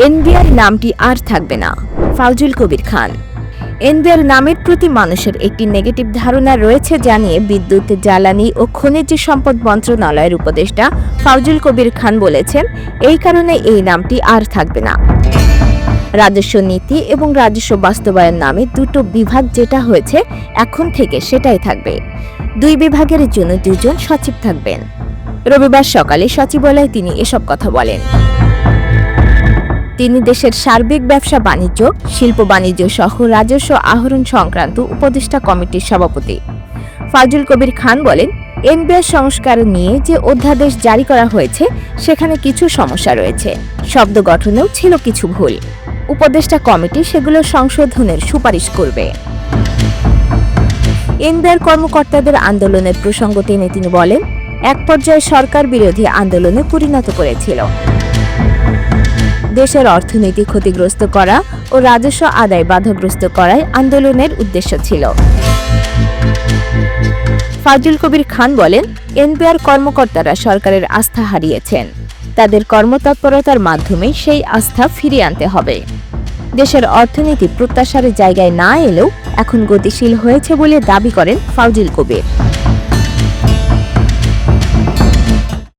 NBR নামটি আর থাকবে না, ফাউজুল কবির খান। এনবিআর নামের প্রতি মানুষের একটি নেগেটিভ ধারণা রয়েছে জানিয়ে বিদ্যুৎ, জ্বালানি ও খনিজ সম্পদ মন্ত্রণালয়ের উপদেষ্টা ফাউজুল কবির খান বলেছেন, এই কারণে এই নামটি আর থাকবে না। রাজস্ব নীতি এবং রাজস্ব বাস্তবায়ন নামে দুটো বিভাগ যেটা হয়েছে, এখন থেকে সেটাই থাকবে। দুই বিভাগের জন্য দুজন সচিব থাকবেন। রবিবার সকালে সচিবালয়ে তিনি এসব কথা বলেন। তিনি দেশের সার্বিক ব্যবসা বাণিজ্য, শিল্প বাণিজ্য সহ রাজস্ব আহরণ সংক্রান্ত উপদেষ্টা কমিটির সভাপতি। ফাউজুল কবির খান বলেন, এনবিআর সংস্কার নিয়ে যে অধ্যাদেশ জারি করা হয়েছে সেখানে কিছু সমস্যা রয়েছে, শব্দ গঠনেও ছিল কিছু ভুল। উপদেষ্টা কমিটি সেগুলো সংশোধনের সুপারিশ করবে। এনবিআর কর্মকর্তাদের আন্দোলনের প্রসঙ্গ টেনে তিনি বলেন, এক পর্যায়ে সরকার বিরোধী আন্দোলনে পরিণত করেছিল। দেশের অর্থনীতি ক্ষতিগ্রস্ত করা ও রাজস্ব আদায় বাধাগ্রস্ত করাই আন্দোলনের উদ্দেশ্য ছিল। ফাউজুল কবির খান বলেন, এনবিআর কর্মকর্তারা সরকারের আস্থা হারিয়েছেন। তাদের কর্মতৎপরতার মাধ্যমে সেই আস্থা ফিরিয়ে আনতে হবে। দেশের অর্থনীতি প্রত্যাশার জায়গায় না এলেও এখন গতিশীল হয়েছে বলে দাবি করেন ফাউজুল কবির।